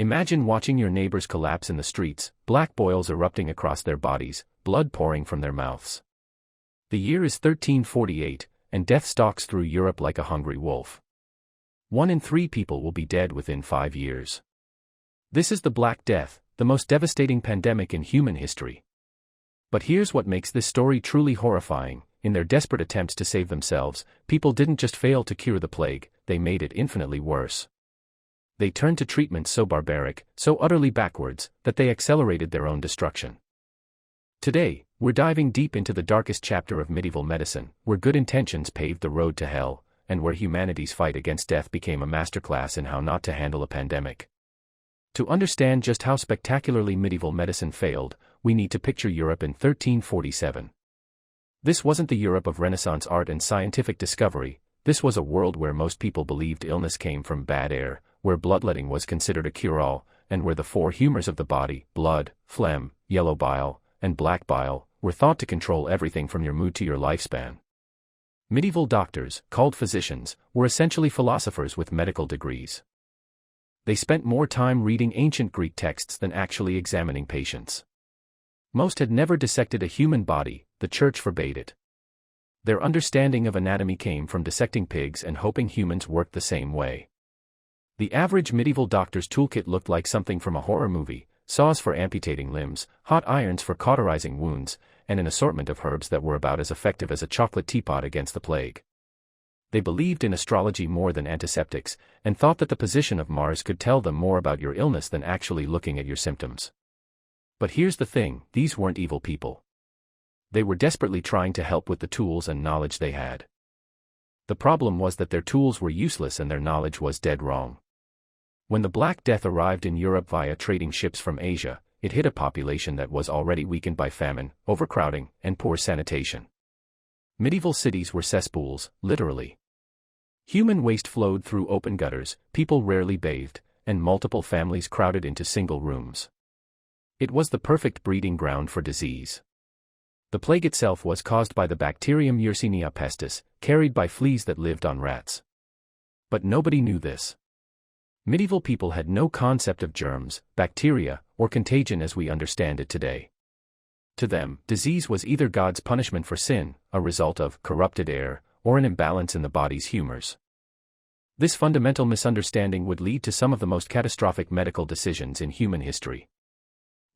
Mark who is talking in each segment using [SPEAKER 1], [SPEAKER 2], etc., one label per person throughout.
[SPEAKER 1] Imagine watching your neighbors collapse in the streets, black boils erupting across their bodies, blood pouring from their mouths. The year is 1348, and death stalks through Europe like a hungry wolf. 1 in 3 people will be dead within 5 years. This is the Black Death, the most devastating pandemic in human history. But here's what makes this story truly horrifying. In their desperate attempts to save themselves, people didn't just fail to cure the plague, they made it infinitely worse. They turned to treatments so barbaric, so utterly backwards, that they accelerated their own destruction. Today, we're diving deep into the darkest chapter of medieval medicine, where good intentions paved the road to hell, and where humanity's fight against death became a masterclass in how not to handle a pandemic. To understand just how spectacularly medieval medicine failed, we need to picture Europe in 1347. This wasn't the Europe of Renaissance art and scientific discovery. This was a world where most people believed illness came from bad air, where bloodletting was considered a cure-all, and where the 4 humors of the body, blood, phlegm, yellow bile, and black bile, were thought to control everything from your mood to your lifespan. Medieval doctors, called physicians, were essentially philosophers with medical degrees. They spent more time reading ancient Greek texts than actually examining patients. Most had never dissected a human body, the church forbade it. Their understanding of anatomy came from dissecting pigs and hoping humans worked the same way. The average medieval doctor's toolkit looked like something from a horror movie: saws for amputating limbs, hot irons for cauterizing wounds, and an assortment of herbs that were about as effective as a chocolate teapot against the plague. They believed in astrology more than antiseptics, and thought that the position of Mars could tell them more about your illness than actually looking at your symptoms. But here's the thing: these weren't evil people. They were desperately trying to help with the tools and knowledge they had. The problem was that their tools were useless and their knowledge was dead wrong. When the Black Death arrived in Europe via trading ships from Asia, it hit a population that was already weakened by famine, overcrowding, and poor sanitation. Medieval cities were cesspools, literally. Human waste flowed through open gutters, people rarely bathed, and multiple families crowded into single rooms. It was the perfect breeding ground for disease. The plague itself was caused by the bacterium Yersinia pestis, carried by fleas that lived on rats. But nobody knew this. Medieval people had no concept of germs, bacteria, or contagion as we understand it today. To them, disease was either God's punishment for sin, a result of corrupted air, or an imbalance in the body's humors. This fundamental misunderstanding would lead to some of the most catastrophic medical decisions in human history.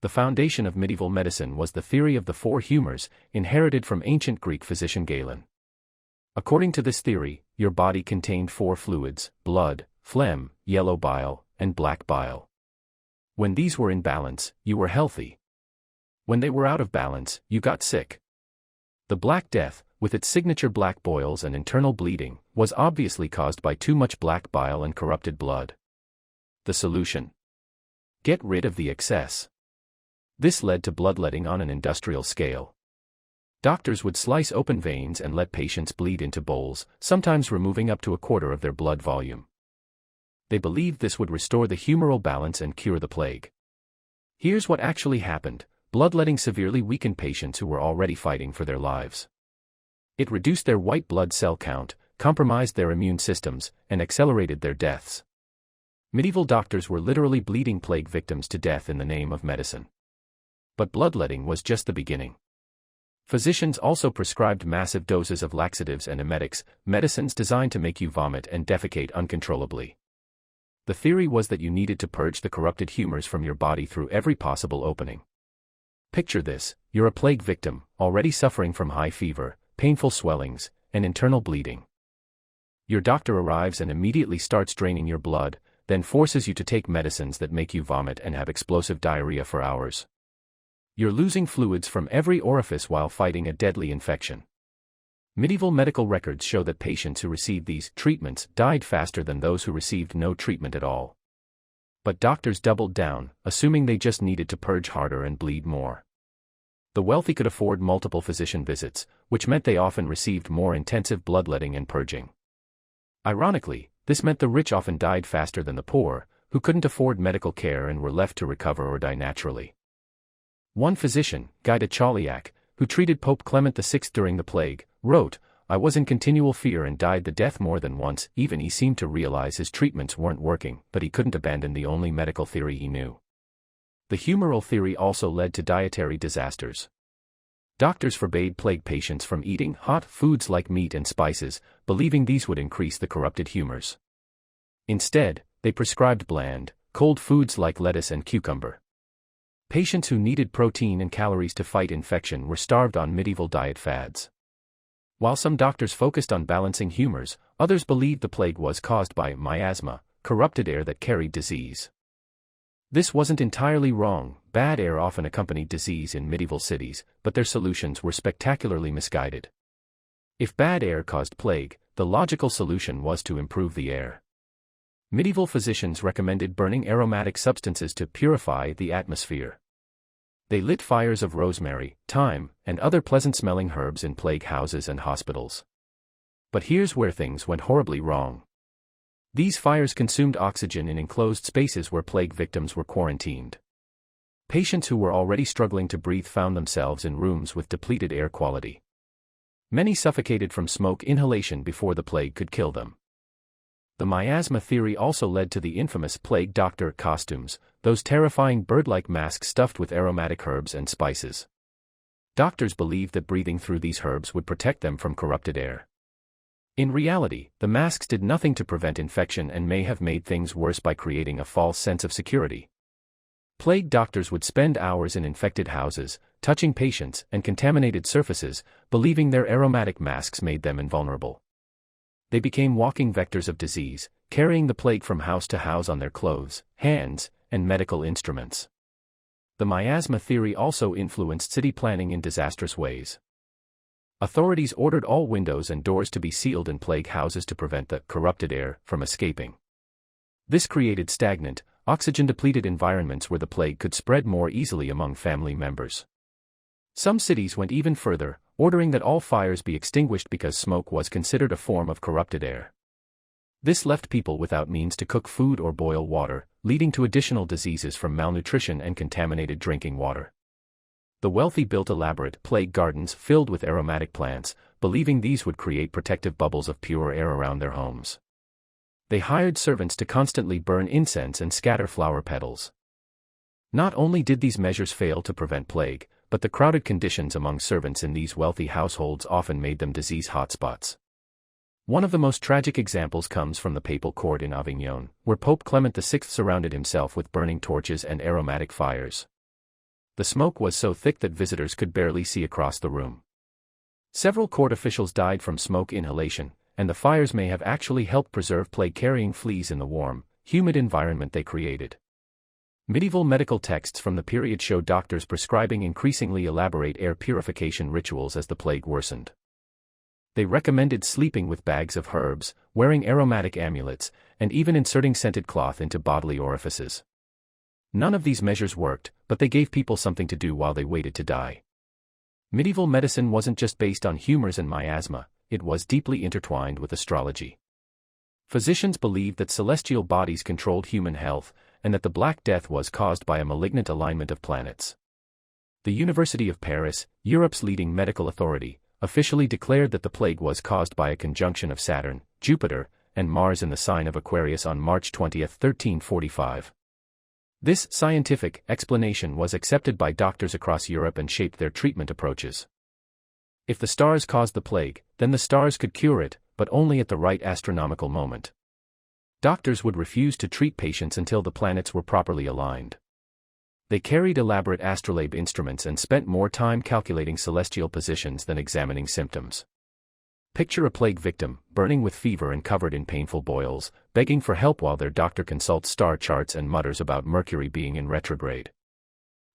[SPEAKER 1] The foundation of medieval medicine was the theory of the 4 humors, inherited from ancient Greek physician Galen. According to this theory, your body contained 4 fluids: blood, phlegm, yellow bile, and black bile. When these were in balance, you were healthy. When they were out of balance, you got sick. The Black Death, with its signature black boils and internal bleeding, was obviously caused by too much black bile and corrupted blood. The solution? Get rid of the excess. This led to bloodletting on an industrial scale. Doctors would slice open veins and let patients bleed into bowls, sometimes removing up to a quarter of their blood volume. They believed this would restore the humoral balance and cure the plague. Here's what actually happened: bloodletting severely weakened patients who were already fighting for their lives. It reduced their white blood cell count, compromised their immune systems, and accelerated their deaths. Medieval doctors were literally bleeding plague victims to death in the name of medicine. But bloodletting was just the beginning. Physicians also prescribed massive doses of laxatives and emetics, medicines designed to make you vomit and defecate uncontrollably. The theory was that you needed to purge the corrupted humors from your body through every possible opening. Picture this: you're a plague victim, already suffering from high fever, painful swellings, and internal bleeding. Your doctor arrives and immediately starts draining your blood, then forces you to take medicines that make you vomit and have explosive diarrhea for hours. You're losing fluids from every orifice while fighting a deadly infection. Medieval medical records show that patients who received these treatments died faster than those who received no treatment at all. But doctors doubled down, assuming they just needed to purge harder and bleed more. The wealthy could afford multiple physician visits, which meant they often received more intensive bloodletting and purging. Ironically, this meant the rich often died faster than the poor, who couldn't afford medical care and were left to recover or die naturally. One physician, Guy de Chauliac, who treated Pope Clement VI during the plague, wrote, I was in continual fear and died the death more than once. Even he seemed to realize his treatments weren't working, but he couldn't abandon the only medical theory he knew. The humoral theory also led to dietary disasters. Doctors forbade plague patients from eating hot foods like meat and spices, believing these would increase the corrupted humors. Instead, they prescribed bland, cold foods like lettuce and cucumber. Patients who needed protein and calories to fight infection were starved on medieval diet fads. While some doctors focused on balancing humors, others believed the plague was caused by miasma, corrupted air that carried disease. This wasn't entirely wrong. Bad air often accompanied disease in medieval cities, but their solutions were spectacularly misguided. If bad air caused plague, the logical solution was to improve the air. Medieval physicians recommended burning aromatic substances to purify the atmosphere. They lit fires of rosemary, thyme, and other pleasant-smelling herbs in plague houses and hospitals. But here's where things went horribly wrong. These fires consumed oxygen in enclosed spaces where plague victims were quarantined. Patients who were already struggling to breathe found themselves in rooms with depleted air quality. Many suffocated from smoke inhalation before the plague could kill them. The miasma theory also led to the infamous plague doctor costumes, those terrifying bird-like masks stuffed with aromatic herbs and spices. Doctors believed that breathing through these herbs would protect them from corrupted air. In reality, the masks did nothing to prevent infection and may have made things worse by creating a false sense of security. Plague doctors would spend hours in infected houses, touching patients and contaminated surfaces, believing their aromatic masks made them invulnerable. They became walking vectors of disease, carrying the plague from house to house on their clothes, hands, and medical instruments. The miasma theory also influenced city planning in disastrous ways. Authorities ordered all windows and doors to be sealed in plague houses to prevent the corrupted air from escaping. This created stagnant, oxygen-depleted environments where the plague could spread more easily among family members. Some cities went even further, ordering that all fires be extinguished because smoke was considered a form of corrupted air. This left people without means to cook food or boil water, leading to additional diseases from malnutrition and contaminated drinking water. The wealthy built elaborate plague gardens filled with aromatic plants, believing these would create protective bubbles of pure air around their homes. They hired servants to constantly burn incense and scatter flower petals. Not only did these measures fail to prevent plague, but the crowded conditions among servants in these wealthy households often made them disease hotspots. One of the most tragic examples comes from the papal court in Avignon, where Pope Clement VI surrounded himself with burning torches and aromatic fires. The smoke was so thick that visitors could barely see across the room. Several court officials died from smoke inhalation, and the fires may have actually helped preserve plague-carrying fleas in the warm, humid environment they created. Medieval medical texts from the period show doctors prescribing increasingly elaborate air purification rituals as the plague worsened. They recommended sleeping with bags of herbs, wearing aromatic amulets, and even inserting scented cloth into bodily orifices. None of these measures worked, but they gave people something to do while they waited to die. Medieval medicine wasn't just based on humors and miasma, it was deeply intertwined with astrology. Physicians believed that celestial bodies controlled human health, and that the Black Death was caused by a malignant alignment of planets. The University of Paris, Europe's leading medical authority, officially declared that the plague was caused by a conjunction of Saturn, Jupiter, and Mars in the sign of Aquarius on March 20, 1345. This scientific explanation was accepted by doctors across Europe and shaped their treatment approaches. If the stars caused the plague, then the stars could cure it, but only at the right astronomical moment. Doctors would refuse to treat patients until the planets were properly aligned. They carried elaborate astrolabe instruments and spent more time calculating celestial positions than examining symptoms. Picture a plague victim, burning with fever and covered in painful boils, begging for help while their doctor consults star charts and mutters about Mercury being in retrograde.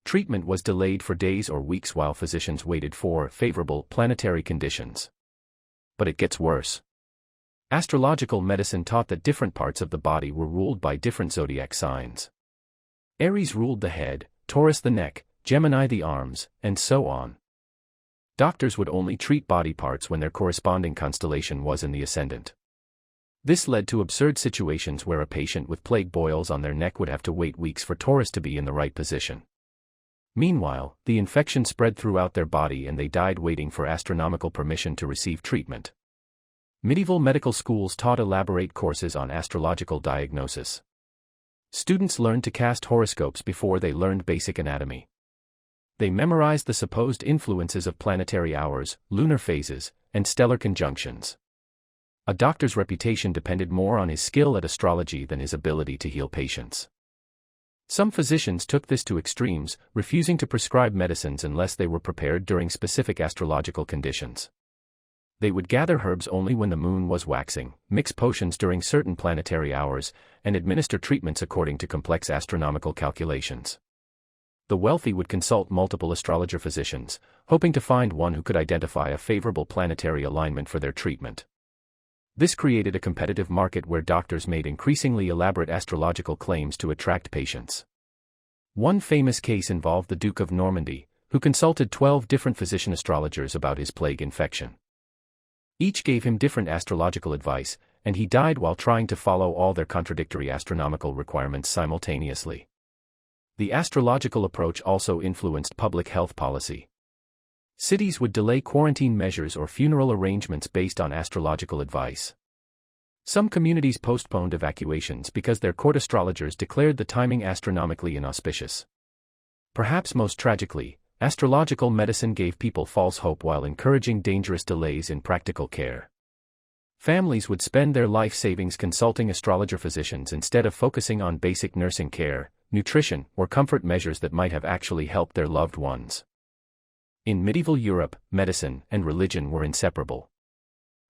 [SPEAKER 1] Treatment was delayed for days or weeks while physicians waited for favorable planetary conditions. But it gets worse. Astrological medicine taught that different parts of the body were ruled by different zodiac signs. Aries ruled the head, Taurus the neck, Gemini the arms, and so on. Doctors would only treat body parts when their corresponding constellation was in the ascendant. This led to absurd situations where a patient with plague boils on their neck would have to wait weeks for Taurus to be in the right position. Meanwhile, the infection spread throughout their body and they died waiting for astronomical permission to receive treatment. Medieval medical schools taught elaborate courses on astrological diagnosis. Students learned to cast horoscopes before they learned basic anatomy. They memorized the supposed influences of planetary hours, lunar phases, and stellar conjunctions. A doctor's reputation depended more on his skill at astrology than his ability to heal patients. Some physicians took this to extremes, refusing to prescribe medicines unless they were prepared during specific astrological conditions. They would gather herbs only when the moon was waxing, mix potions during certain planetary hours, and administer treatments according to complex astronomical calculations. The wealthy would consult multiple astrologer physicians, hoping to find one who could identify a favorable planetary alignment for their treatment. This created a competitive market where doctors made increasingly elaborate astrological claims to attract patients. One famous case involved the Duke of Normandy, who consulted 12 different physician astrologers about his plague infection. Each gave him different astrological advice, and he died while trying to follow all their contradictory astronomical requirements simultaneously. The astrological approach also influenced public health policy. Cities would delay quarantine measures or funeral arrangements based on astrological advice. Some communities postponed evacuations because their court astrologers declared the timing astronomically inauspicious. Perhaps most tragically, astrological medicine gave people false hope while encouraging dangerous delays in practical care. Families would spend their life savings consulting astrologer physicians instead of focusing on basic nursing care, nutrition, or comfort measures that might have actually helped their loved ones. In medieval Europe, medicine and religion were inseparable.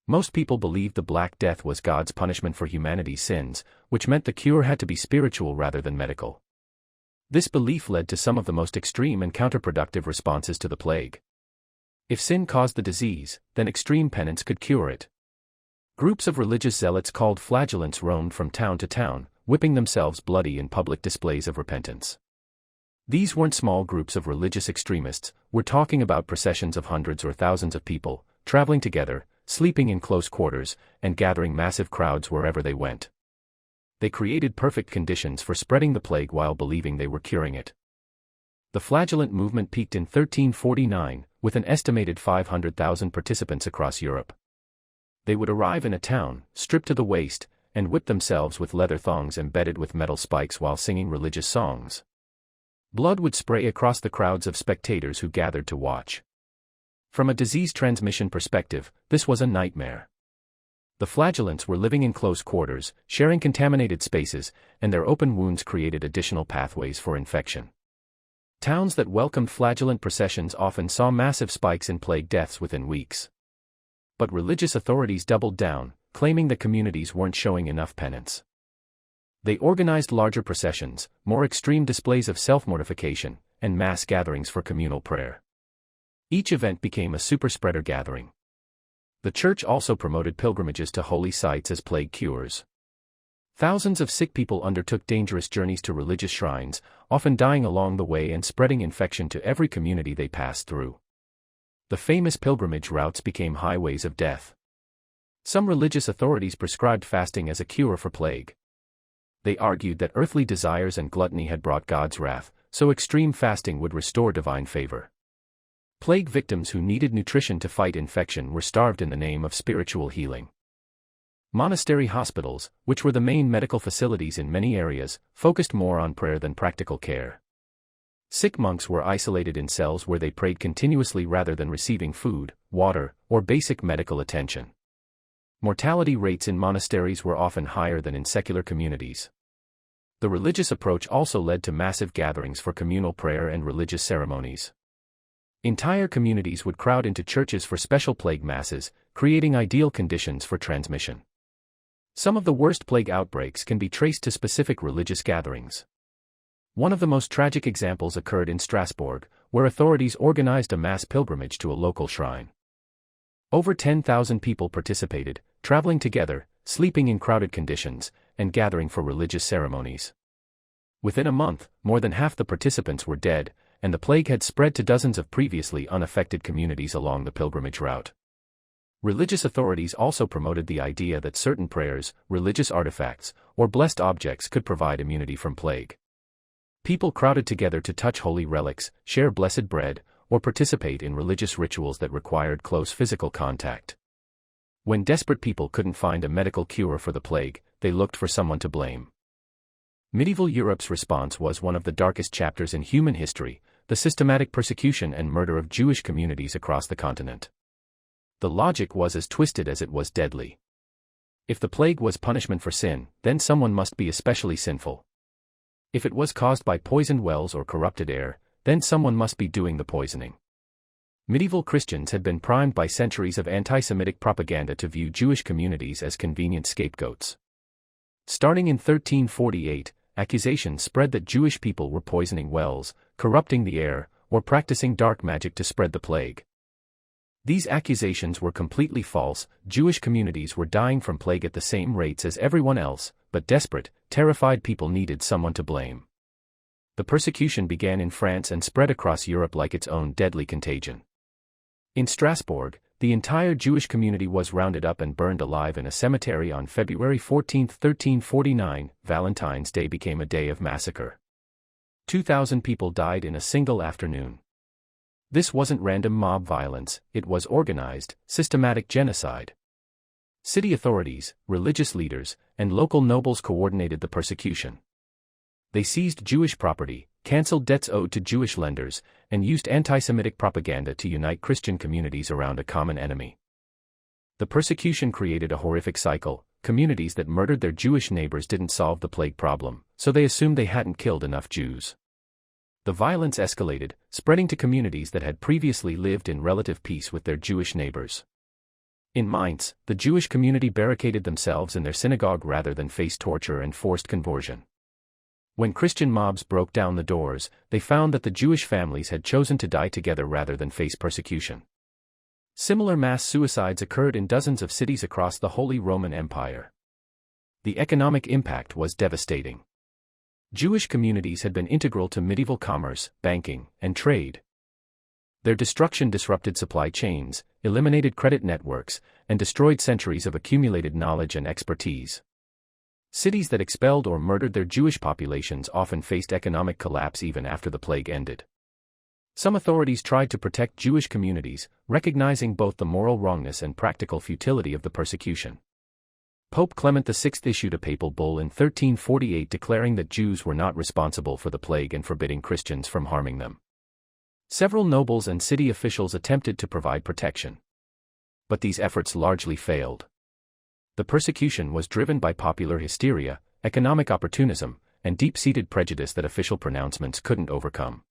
[SPEAKER 1] Most people believed the Black Death was God's punishment for humanity's sins, which meant the cure had to be spiritual rather than medical. This belief led to some of the most extreme and counterproductive responses to the plague. If sin caused the disease, then extreme penance could cure it. Groups of religious zealots called flagellants roamed from town to town, whipping themselves bloody in public displays of repentance. These weren't small groups of religious extremists, we're talking about processions of hundreds or thousands of people, traveling together, sleeping in close quarters, and gathering massive crowds wherever they went. They created perfect conditions for spreading the plague while believing they were curing it. The flagellant movement peaked in 1349, with an estimated 500,000 participants across Europe. They would arrive in a town, stripped to the waist, and whip themselves with leather thongs embedded with metal spikes while singing religious songs. Blood would spray across the crowds of spectators who gathered to watch. From a disease transmission perspective, this was a nightmare. The flagellants were living in close quarters, sharing contaminated spaces, and their open wounds created additional pathways for infection. Towns that welcomed flagellant processions often saw massive spikes in plague deaths within weeks. But religious authorities doubled down, claiming that communities weren't showing enough penance. They organized larger processions, more extreme displays of self-mortification, and mass gatherings for communal prayer. Each event became a super-spreader gathering. The church also promoted pilgrimages to holy sites as plague cures. Thousands of sick people undertook dangerous journeys to religious shrines, often dying along the way and spreading infection to every community they passed through. The famous pilgrimage routes became highways of death. Some religious authorities prescribed fasting as a cure for plague. They argued that earthly desires and gluttony had brought God's wrath, so extreme fasting would restore divine favor. Plague victims who needed nutrition to fight infection were starved in the name of spiritual healing. Monastery hospitals, which were the main medical facilities in many areas, focused more on prayer than practical care. Sick monks were isolated in cells where they prayed continuously rather than receiving food, water, or basic medical attention. Mortality rates in monasteries were often higher than in secular communities. The religious approach also led to massive gatherings for communal prayer and religious ceremonies. Entire communities would crowd into churches for special plague masses, creating ideal conditions for transmission. Some of the worst plague outbreaks can be traced to specific religious gatherings. One of the most tragic examples occurred in Strasbourg, where authorities organized a mass pilgrimage to a local shrine. Over 10,000 people participated, traveling together, sleeping in crowded conditions, and gathering for religious ceremonies. Within a month, more than half the participants were dead, and the plague had spread to dozens of previously unaffected communities along the pilgrimage route. Religious authorities also promoted the idea that certain prayers, religious artifacts, or blessed objects could provide immunity from plague. People crowded together to touch holy relics, share blessed bread, or participate in religious rituals that required close physical contact. When desperate people couldn't find a medical cure for the plague, they looked for someone to blame. Medieval Europe's response was one of the darkest chapters in human history, the systematic persecution and murder of Jewish communities across the continent. The logic was as twisted as it was deadly. If the plague was punishment for sin, then someone must be especially sinful. If it was caused by poisoned wells or corrupted air, then someone must be doing the poisoning. Medieval Christians had been primed by centuries of anti-Semitic propaganda to view Jewish communities as convenient scapegoats. Starting in 1348, accusations spread that Jewish people were poisoning wells, corrupting the air, or practicing dark magic to spread the plague. These accusations were completely false. Jewish communities were dying from plague at the same rates as everyone else, but desperate, terrified people needed someone to blame. The persecution began in France and spread across Europe like its own deadly contagion. In Strasbourg, the entire Jewish community was rounded up and burned alive in a cemetery on February 14, 1349. Valentine's Day became a day of massacre. 2,000 people died in a single afternoon. This wasn't random mob violence, it was organized, systematic genocide. City authorities, religious leaders, and local nobles coordinated the persecution. They seized Jewish property, canceled debts owed to Jewish lenders, and used anti-Semitic propaganda to unite Christian communities around a common enemy. The persecution created a horrific cycle. Communities that murdered their Jewish neighbors didn't solve the plague problem, so they assumed they hadn't killed enough Jews. The violence escalated, spreading to communities that had previously lived in relative peace with their Jewish neighbors. In Mainz, the Jewish community barricaded themselves in their synagogue rather than face torture and forced conversion. When Christian mobs broke down the doors, they found that the Jewish families had chosen to die together rather than face persecution. Similar mass suicides occurred in dozens of cities across the Holy Roman Empire. The economic impact was devastating. Jewish communities had been integral to medieval commerce, banking, and trade. Their destruction disrupted supply chains, eliminated credit networks, and destroyed centuries of accumulated knowledge and expertise. Cities that expelled or murdered their Jewish populations often faced economic collapse even after the plague ended. Some authorities tried to protect Jewish communities, recognizing both the moral wrongness and practical futility of the persecution. Pope Clement VI issued a papal bull in 1348 declaring that Jews were not responsible for the plague and forbidding Christians from harming them. Several nobles and city officials attempted to provide protection. But these efforts largely failed. The persecution was driven by popular hysteria, economic opportunism, and deep-seated prejudice that official pronouncements couldn't overcome.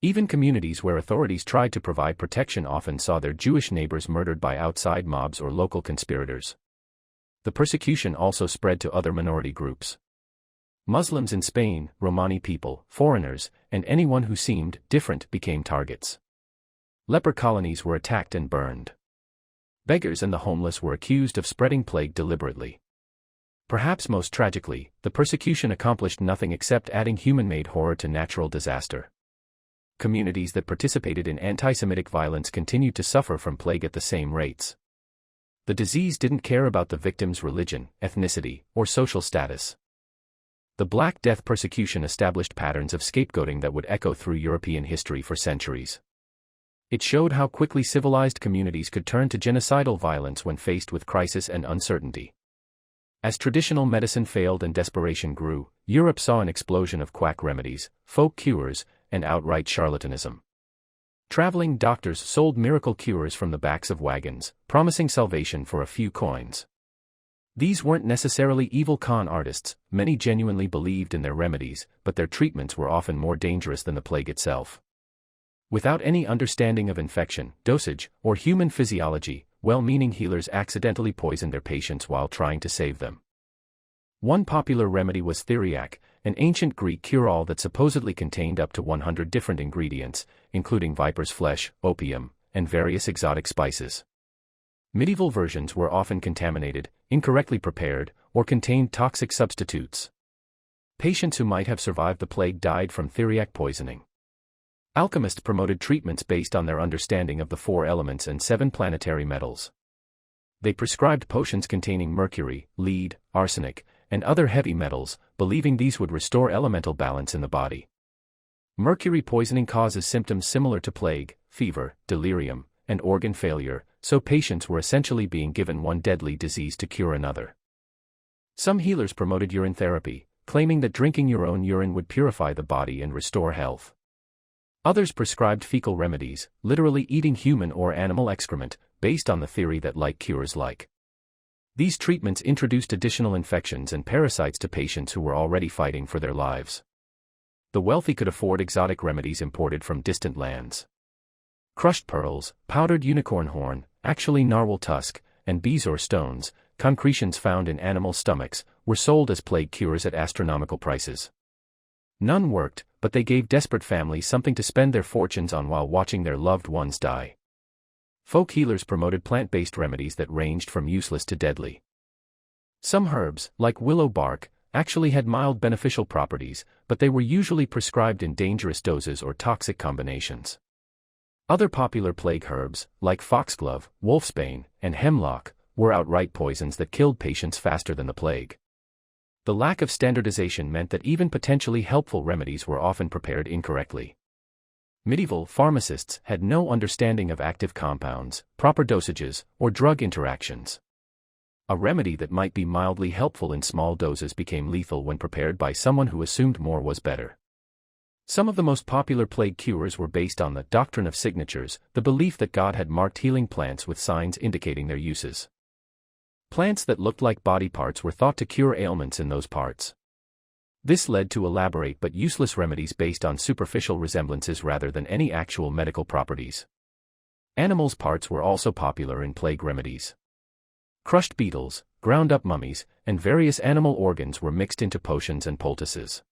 [SPEAKER 1] Even communities where authorities tried to provide protection often saw their Jewish neighbors murdered by outside mobs or local conspirators. The persecution also spread to other minority groups. Muslims in Spain, Romani people, foreigners, and anyone who seemed different became targets. Leper colonies were attacked and burned. Beggars and the homeless were accused of spreading plague deliberately. Perhaps most tragically, the persecution accomplished nothing except adding human-made horror to natural disaster. Communities that participated in anti-Semitic violence continued to suffer from plague at the same rates. The disease didn't care about the victim's religion, ethnicity, or social status. The Black Death persecution established patterns of scapegoating that would echo through European history for centuries. It showed how quickly civilized communities could turn to genocidal violence when faced with crisis and uncertainty. As traditional medicine failed and desperation grew, Europe saw an explosion of quack remedies, folk cures, and outright charlatanism. Traveling doctors sold miracle cures from the backs of wagons, promising salvation for a few coins. These weren't necessarily evil con artists, many genuinely believed in their remedies, but their treatments were often more dangerous than the plague itself. Without any understanding of infection, dosage, or human physiology, well-meaning healers accidentally poisoned their patients while trying to save them. One popular remedy was theriac, an ancient Greek cure-all that supposedly contained up to 100 different ingredients, including viper's flesh, opium, and various exotic spices. Medieval versions were often contaminated, incorrectly prepared, or contained toxic substitutes. Patients who might have survived the plague died from theriac poisoning. Alchemists promoted treatments based on their understanding of the 4 elements and 7 planetary metals. They prescribed potions containing mercury, lead, arsenic, and other heavy metals, believing these would restore elemental balance in the body. Mercury poisoning causes symptoms similar to plague, fever, delirium, and organ failure, so patients were essentially being given one deadly disease to cure another. Some healers promoted urine therapy, claiming that drinking your own urine would purify the body and restore health. Others prescribed fecal remedies, literally eating human or animal excrement, based on the theory that like cures like. These treatments introduced additional infections and parasites to patients who were already fighting for their lives. The wealthy could afford exotic remedies imported from distant lands. Crushed pearls, powdered unicorn horn, actually narwhal tusk, and bezoar stones, concretions found in animal stomachs, were sold as plague cures at astronomical prices. None worked, but they gave desperate families something to spend their fortunes on while watching their loved ones die. Folk healers promoted plant-based remedies that ranged from useless to deadly. Some herbs, like willow bark, actually had mild beneficial properties, but they were usually prescribed in dangerous doses or toxic combinations. Other popular plague herbs, like foxglove, wolfsbane, and hemlock, were outright poisons that killed patients faster than the plague. The lack of standardization meant that even potentially helpful remedies were often prepared incorrectly. Medieval pharmacists had no understanding of active compounds, proper dosages, or drug interactions. A remedy that might be mildly helpful in small doses became lethal when prepared by someone who assumed more was better. Some of the most popular plague cures were based on the doctrine of signatures, the belief that God had marked healing plants with signs indicating their uses. Plants that looked like body parts were thought to cure ailments in those parts. This led to elaborate but useless remedies based on superficial resemblances rather than any actual medical properties. Animals' parts were also popular in plague remedies. Crushed beetles, ground-up mummies, and various animal organs were mixed into potions and poultices.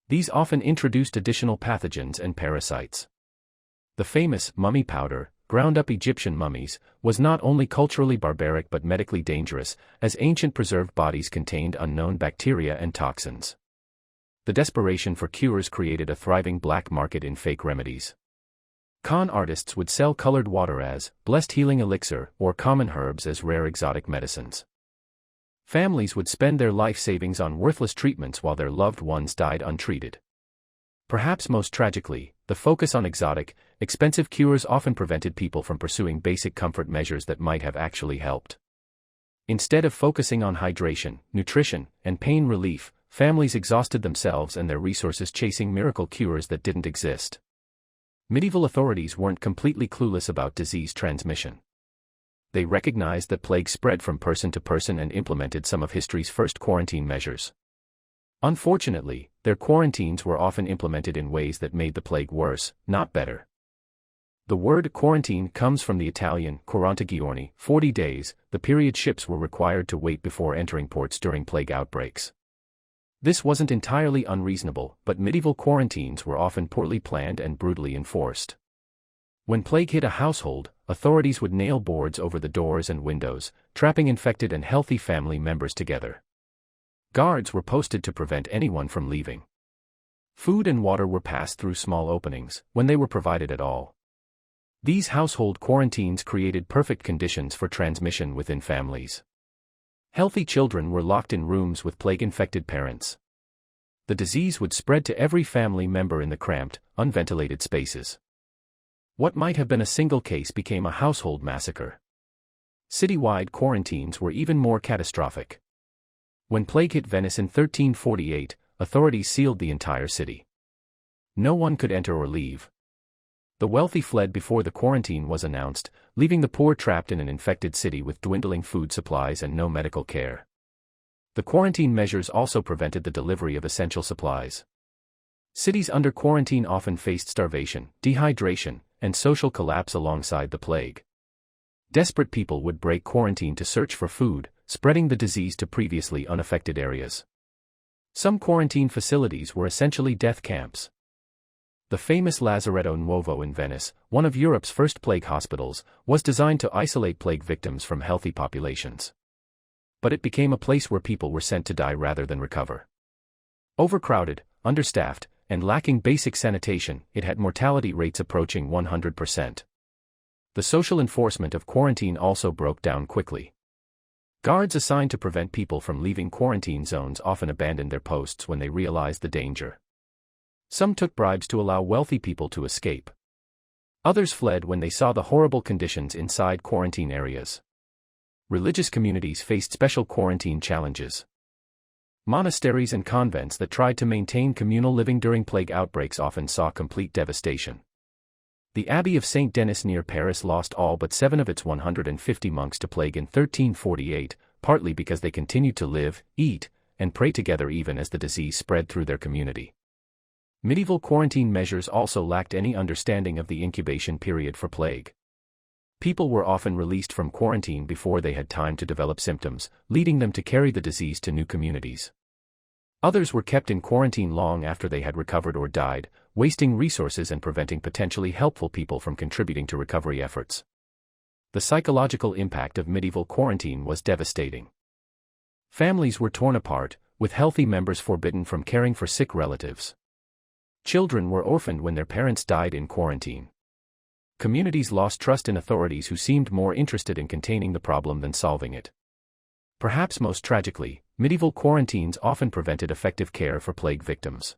[SPEAKER 1] These often introduced additional pathogens and parasites. The famous mummy powder, ground-up Egyptian mummies, was not only culturally barbaric but medically dangerous, as ancient preserved bodies contained unknown bacteria and toxins. The desperation for cures created a thriving black market in fake remedies. Con artists would sell colored water as blessed healing elixir or common herbs as rare exotic medicines. Families would spend their life savings on worthless treatments while their loved ones died untreated. Perhaps most tragically, the focus on exotic, expensive cures often prevented people from pursuing basic comfort measures that might have actually helped. Instead of focusing on hydration, nutrition, and pain relief, families exhausted themselves and their resources chasing miracle cures that didn't exist. Medieval authorities weren't completely clueless about disease transmission. They recognized that plague spread from person to person and implemented some of history's first quarantine measures. Unfortunately, their quarantines were often implemented in ways that made the plague worse, not better. The word quarantine comes from the Italian quarantagiorni, 40 days, the period ships were required to wait before entering ports during plague outbreaks. This wasn't entirely unreasonable, but medieval quarantines were often poorly planned and brutally enforced. When plague hit a household, authorities would nail boards over the doors and windows, trapping infected and healthy family members together. Guards were posted to prevent anyone from leaving. Food and water were passed through small openings, when they were provided at all. These household quarantines created perfect conditions for transmission within families. Healthy children were locked in rooms with plague-infected parents. The disease would spread to every family member in the cramped, unventilated spaces. What might have been a single case became a household massacre. Citywide quarantines were even more catastrophic. When plague hit Venice in 1348, authorities sealed the entire city. No one could enter or leave. The wealthy fled before the quarantine was announced, leaving the poor trapped in an infected city with dwindling food supplies and no medical care. The quarantine measures also prevented the delivery of essential supplies. Cities under quarantine often faced starvation, dehydration, and social collapse alongside the plague. Desperate people would break quarantine to search for food, spreading the disease to previously unaffected areas. Some quarantine facilities were essentially death camps. The famous Lazaretto Nuovo in Venice, one of Europe's first plague hospitals, was designed to isolate plague victims from healthy populations. But it became a place where people were sent to die rather than recover. Overcrowded, understaffed, and lacking basic sanitation, it had mortality rates approaching 100%. The social enforcement of quarantine also broke down quickly. Guards assigned to prevent people from leaving quarantine zones often abandoned their posts when they realized the danger. Some took bribes to allow wealthy people to escape. Others fled when they saw the horrible conditions inside quarantine areas. Religious communities faced special quarantine challenges. Monasteries and convents that tried to maintain communal living during plague outbreaks often saw complete devastation. The Abbey of Saint Denis near Paris lost all but 7 of its 150 monks to plague in 1348, partly because they continued to live, eat, and pray together even as the disease spread through their community. Medieval quarantine measures also lacked any understanding of the incubation period for plague. People were often released from quarantine before they had time to develop symptoms, leading them to carry the disease to new communities. Others were kept in quarantine long after they had recovered or died, wasting resources and preventing potentially helpful people from contributing to recovery efforts. The psychological impact of medieval quarantine was devastating. Families were torn apart, with healthy members forbidden from caring for sick relatives. Children were orphaned when their parents died in quarantine. Communities lost trust in authorities who seemed more interested in containing the problem than solving it. Perhaps most tragically, medieval quarantines often prevented effective care for plague victims.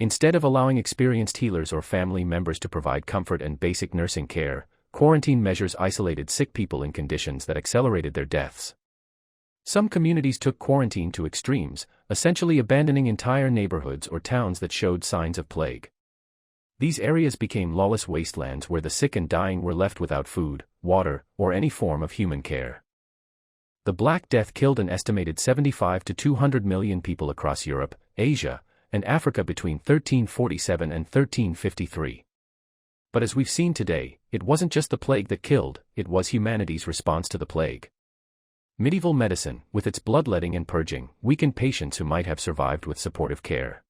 [SPEAKER 1] Instead of allowing experienced healers or family members to provide comfort and basic nursing care, quarantine measures isolated sick people in conditions that accelerated their deaths. Some communities took quarantine to extremes, essentially abandoning entire neighborhoods or towns that showed signs of plague. These areas became lawless wastelands where the sick and dying were left without food, water, or any form of human care. The Black Death killed an estimated 75 to 200 million people across Europe, Asia, and Africa between 1347 and 1353. But as we've seen today, it wasn't just the plague that killed, it was humanity's response to the plague. Medieval medicine, with its bloodletting and purging, weakened patients who might have survived with supportive care.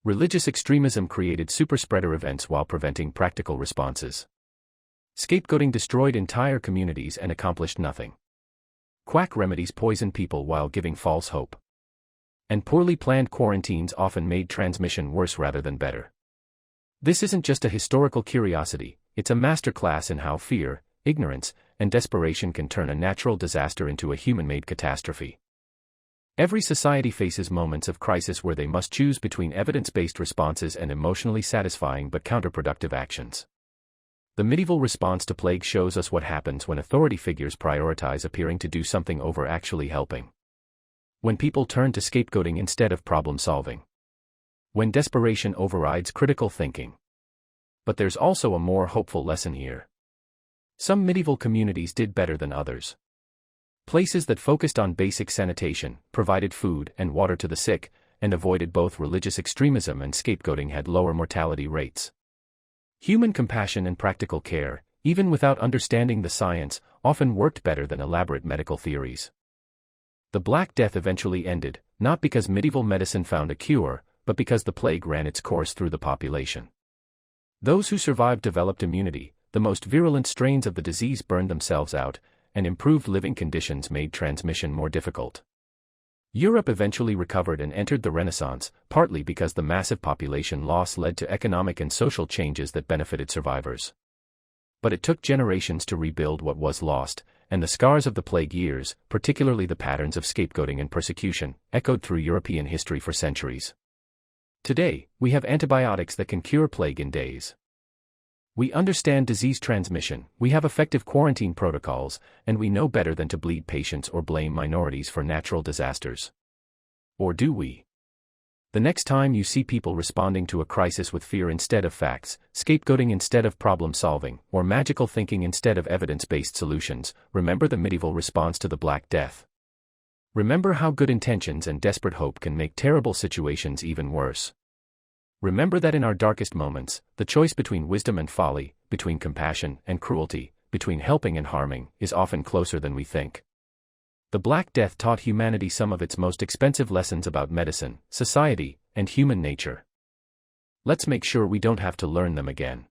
[SPEAKER 1] Religious extremism created superspreader events while preventing practical responses. Scapegoating destroyed entire communities and accomplished nothing. Quack remedies poisoned people while giving false hope. And poorly planned quarantines often made transmission worse rather than better. This isn't just a historical curiosity, it's a masterclass in how fear, ignorance, and desperation can turn a natural disaster into a human-made catastrophe. Every society faces moments of crisis where they must choose between evidence-based responses and emotionally satisfying but counterproductive actions. The medieval response to plague shows us what happens when authority figures prioritize appearing to do something over actually helping. When people turn to scapegoating instead of problem-solving. When desperation overrides critical thinking. But there's also a more hopeful lesson here. Some medieval communities did better than others. Places that focused on basic sanitation, provided food and water to the sick, and avoided both religious extremism and scapegoating had lower mortality rates. Human compassion and practical care, even without understanding the science, often worked better than elaborate medical theories. The Black Death eventually ended, not because medieval medicine found a cure, but because the plague ran its course through the population. Those who survived developed immunity, the most virulent strains of the disease burned themselves out, and improved living conditions made transmission more difficult. Europe eventually recovered and entered the Renaissance, partly because the massive population loss led to economic and social changes that benefited survivors. But it took generations to rebuild what was lost, and the scars of the plague years, particularly the patterns of scapegoating and persecution, echoed through European history for centuries. Today, we have antibiotics that can cure plague in days. We understand disease transmission, we have effective quarantine protocols, and we know better than to bleed patients or blame minorities for natural disasters. Or do we? The next time you see people responding to a crisis with fear instead of facts, scapegoating instead of problem-solving, or magical thinking instead of evidence-based solutions, remember the medieval response to the Black Death. Remember how good intentions and desperate hope can make terrible situations even worse. Remember that in our darkest moments, the choice between wisdom and folly, between compassion and cruelty, between helping and harming, is often closer than we think. The Black Death taught humanity some of its most expensive lessons about medicine, society, and human nature. Let's make sure we don't have to learn them again.